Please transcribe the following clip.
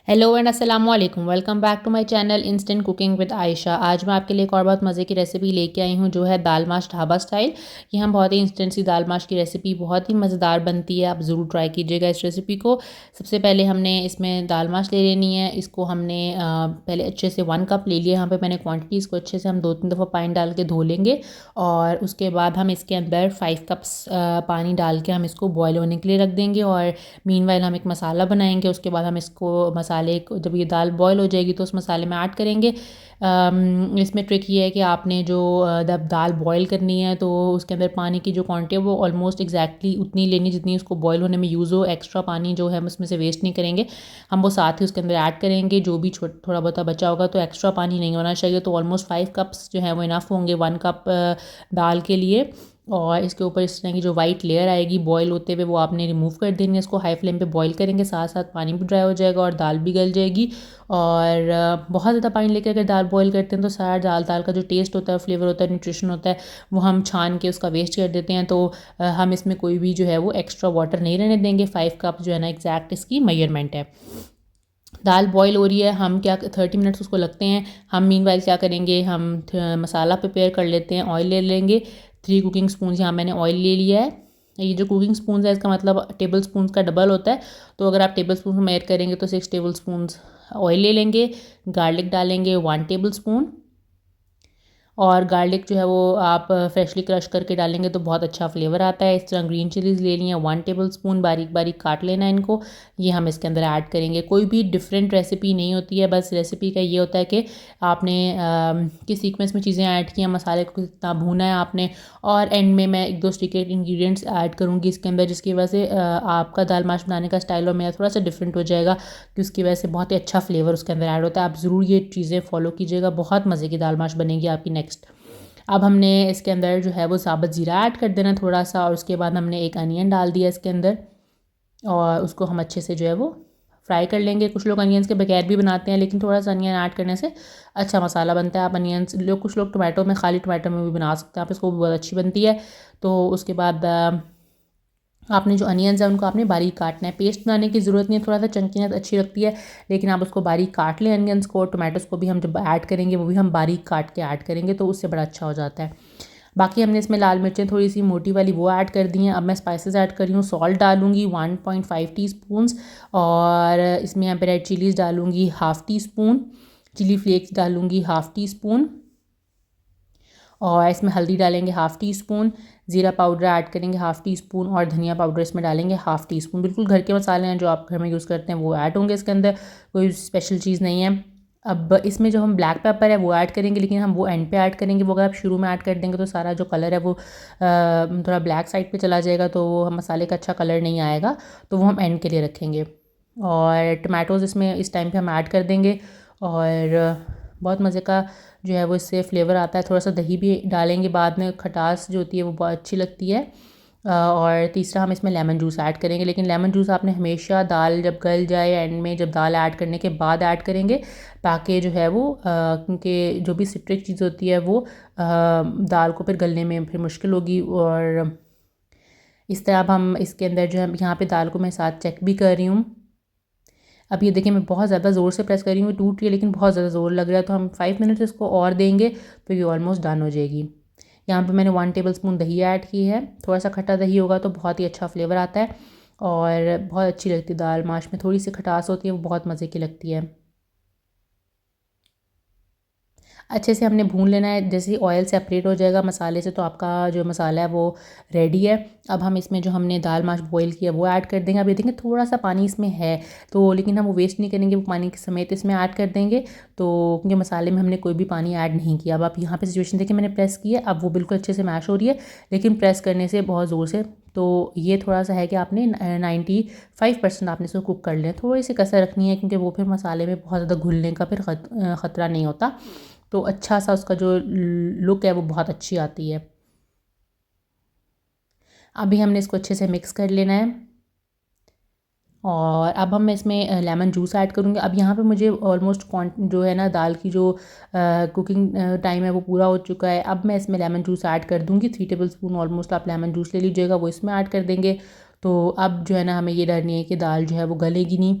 Hello and अस्सलाम वालेकुम। Welcome back to my channel instant cooking with Ayesha. आज मैं आपके लिए एक और बहुत मज़े की रेसिपी लेके आई हूँ जो है दाल माश ढाबा स्टाइल। ये हम बहुत ही इंस्टेंट सी दाल माश की रेसिपी बहुत ही मज़ेदार बनती है, आप ज़रूर ट्राई कीजिएगा इस रेसिपी को। सबसे पहले हमने इसमें दाल माश ले लेनी है। इसको हमने पहले अच्छे से 1 कप ले लिया। यहाँ पर मैंने क्वान्टिटी, इसको अच्छे से हम 2-3 दफ़ा पानी डाल के धो लेंगे और उसके बाद हम इसके अंदर 5 कप्स पानी डाल के हम इसको बॉयल होने के लिए रख देंगे। और मीनवाइल हम एक मसाला बनाएंगे। उसके बाद हम इसको मसाले को, जब ये दाल बॉयल हो जाएगी तो उस मसाले में ऐड करेंगे। इसमें ट्रिक ये है कि आपने जो जब दाल बॉयल करनी है तो उसके अंदर पानी की जो क्वांटिटी है वो ऑलमोस्ट एग्जैक्टली उतनी लेनी जितनी उसको बॉयल होने में यूज़ हो। एक्स्ट्रा पानी जो है हम उसमें से वेस्ट नहीं करेंगे, हम वो साथ ही उसके अंदर ऐड करेंगे। जो भी थोड़ा बहुत बचा होगा तो एक्स्ट्रा पानी नहीं होना चाहिए। तो ऑलमोस्ट 5 कप्स जो है वो इनफ होंगे 1 कप दाल के लिए। और इसके ऊपर इस तरह की जो वाइट लेयर आएगी बॉयल होते हुए वो आपने रिमूव कर देनी है। इसको हाई फ्लेम पे बॉयल करेंगे, साथ साथ पानी भी ड्राई हो जाएगा और दाल भी गल जाएगी। और बहुत ज़्यादा पानी लेकर अगर दाल बॉयल करते हैं तो सारा दाल का जो टेस्ट होता है, फ्लेवर होता है, न्यूट्रिशन होता है, वो हम छान के उसका वेस्ट कर देते हैं। तो हम इसमें कोई भी जो है वो एक्स्ट्रा वाटर नहीं रहने देंगे। 5 कप जो है ना एग्जैक्ट इसकी मेजरमेंट है। दाल बॉयल हो रही है, हम क्या 30 मिनट्स उसको लगते हैं। हम मीनवाइल क्या करेंगे, हम मसाला प्रिपेयर कर लेते हैं। ऑयल ले लेंगे 3 कुकिंग स्पून, यहाँ मैंने ऑयल ले लिया है। ये जो कुकिंग स्पून है इसका मतलब टेबल स्पून का डबल होता है। तो अगर आप टेबल स्पून में ऐड करेंगे तो 6 टेबल स्पून ऑयल ले लेंगे। गार्लिक डालेंगे 1 टेबल स्पून। और गार्लिक जो है वो आप फ्रेशली क्रश करके डालेंगे तो बहुत अच्छा फ्लेवर आता है। इस तरह ग्रीन चिलीज़ ले ली हैं 1 टेबल स्पून, बारीक बारीक काट लेना है इनको। ये हम इसके अंदर ऐड करेंगे। कोई भी डिफरेंट रेसिपी नहीं होती है, बस रेसिपी का ये होता है कि आपने किस सीक्वेंस में चीज़ें ऐड की हैं, मसाले को कितना भूना है आपने। और एंड में मैं 1-2 सीक्रेट इंग्रेडिएंट्स ऐड करूँगी इसके अंदर, जिसकी वजह से आपका दाल माश बनाने का स्टाइल और मेरा थोड़ा सा डिफरेंट हो जाएगा, कि उसकी वजह से बहुत ही अच्छा फ्लेवर उसके अंदर ऐड होता है। आप ज़रूर ये चीज़ें फॉलो कीजिएगा, बहुत मज़े की दाल माश बनेगी आपकी नेक्स्ट। अब हमने इसके अंदर जो है वो साबुत ज़ीरा ऐड कर देना थोड़ा सा, और उसके बाद हमने एक अनियन डाल दिया इसके अंदर और उसको हम अच्छे से जो है वो फ्राई कर लेंगे। कुछ लोग अनियंस के बगैर भी बनाते हैं, लेकिन थोड़ा सा अनियन ऐड करने से अच्छा मसाला बनता है। आप अनियंस कुछ लोग टोमेटो में, खाली टोमेटो में भी बना सकते हैं आप, इसको भी बहुत अच्छी बनती है। तो उसके बाद आपने जो अनियंस है उनको आपने बारीक काटना है। पेस्ट बनाने की ज़रूरत नहीं है, थोड़ा सा चंकीनेस अच्छी लगती है, लेकिन आप उसको बारीक काट लें अनियंस को। टोमेटोस को भी हम जब ऐड करेंगे वो भी हम बारीक काट के ऐड करेंगे तो उससे बड़ा अच्छा हो जाता है। बाकी हमने इसमें लाल मिर्चें थोड़ी सी मोटी वाली वो ऐड कर दी हैं। अब मैं स्पाइसेस ऐड कर रही हूँ। सॉल्ट डालूंगी 1.5 टीस्पून, और इसमें यहाँ पे रेड चिलीज़ डालूंगी 1/2 टीस्पून, चिली फ्लेक्स डालूंगी 1/2 टीस्पून, और इसमें हल्दी डालेंगे 1/2 टीस्पून, ज़ीरा पाउडर ऐड करेंगे 1/2 टीस्पून, और धनिया पाउडर इसमें डालेंगे 1/2 टीस्पून। बिल्कुल घर के मसाले हैं जो आप घर में यूज़ करते हैं वो ऐड होंगे इसके अंदर, कोई स्पेशल चीज़ नहीं है। अब इसमें जो हम ब्लैक पेपर है वो ऐड करेंगे, लेकिन हम वो एंड पे ऐड करेंगे। वो अगर आप शुरू में ऐड कर देंगे तो सारा जो कलर है वो थोड़ा ब्लैक साइड पे चला जाएगा, तो वो हम मसाले का अच्छा कलर नहीं आएगा, तो वो हम एंड के लिए रखेंगे। और टमाटोज़ इसमें इस टाइम पे हम ऐड कर देंगे, और बहुत मज़े का जो है वो इससे फ्लेवर आता है। थोड़ा सा दही भी डालेंगे बाद में, खटास जो होती है वो बहुत अच्छी लगती है। और तीसरा हम इसमें लेमन जूस ऐड करेंगे, लेकिन लेमन जूस आपने हमेशा दाल जब गल जाए एंड में, जब दाल ऐड करने के बाद ऐड करेंगे, ताकि जो है वो क्योंकि जो भी सिट्रिक चीज़ होती है वो दाल को फिर गलने में फिर मुश्किल होगी। और इस तरह अब हम इसके अंदर जो है, यहाँ पे दाल को मैं साथ चेक भी कर रही हूँ। अब ये देखिए मैं बहुत ज़्यादा ज़ोर से प्रेस कर रही हूँ, टूट रही है, लेकिन बहुत ज़्यादा ज़ोर लग रहा है, तो हम 5 मिनट इसको और देंगे तो ये ऑलमोस्ट डन हो जाएगी। यहाँ पे मैंने 1 टेबल स्पून दही ऐड की है। थोड़ा सा खट्टा दही होगा तो बहुत ही अच्छा फ्लेवर आता है और बहुत अच्छी लगती है दाल माश में। थोड़ी सी खटास होती है, वो बहुत मज़े की लगती है। अच्छे से हमने भून लेना है। जैसे ही ऑयल सेपरेट हो जाएगा मसाले से तो आपका जो मसाला है वो रेडी है। अब हम इसमें जो हमने दाल माश बॉईल किया वो ऐड कर देंगे। अब ये देखेंगे थोड़ा सा पानी इसमें है, तो लेकिन हम वो वेस्ट नहीं करेंगे, वो पानी के समेत इसमें ऐड कर देंगे। तो क्योंकि मसाले में हमने कोई भी पानी ऐड नहीं किया। अब आप यहाँ पे सिचुएशन देखिए, मैंने प्रेस किया, अब वो बिल्कुल अच्छे से मैश हो रही है, लेकिन प्रेस करने से बहुत ज़ोर से, तो ये थोड़ा सा है कि आपने 95% आपने इसको कुक कर लिया। थोड़ी सी कसर रखनी है, क्योंकि वो फिर मसाले में बहुत ज़्यादा घुलने का फिर ख़तरा नहीं होता, तो अच्छा सा उसका जो लुक है वो बहुत अच्छी आती है। अभी हमने इसको अच्छे से मिक्स कर लेना है, और अब हम इसमें लेमन जूस ऐड करूँगी। अब यहाँ पे मुझे ऑलमोस्ट जो है ना दाल की जो कुकिंग टाइम है वो पूरा हो चुका है। अब मैं इसमें लेमन जूस ऐड कर दूँगी 3 टेबल स्पून ऑलमोस्ट आप लेमन जूस ले लीजिएगा, वो इसमें ऐड कर देंगे। तो अब जो है ना हमें ये डर नहीं है कि दाल जो है वो गलेगी नहीं।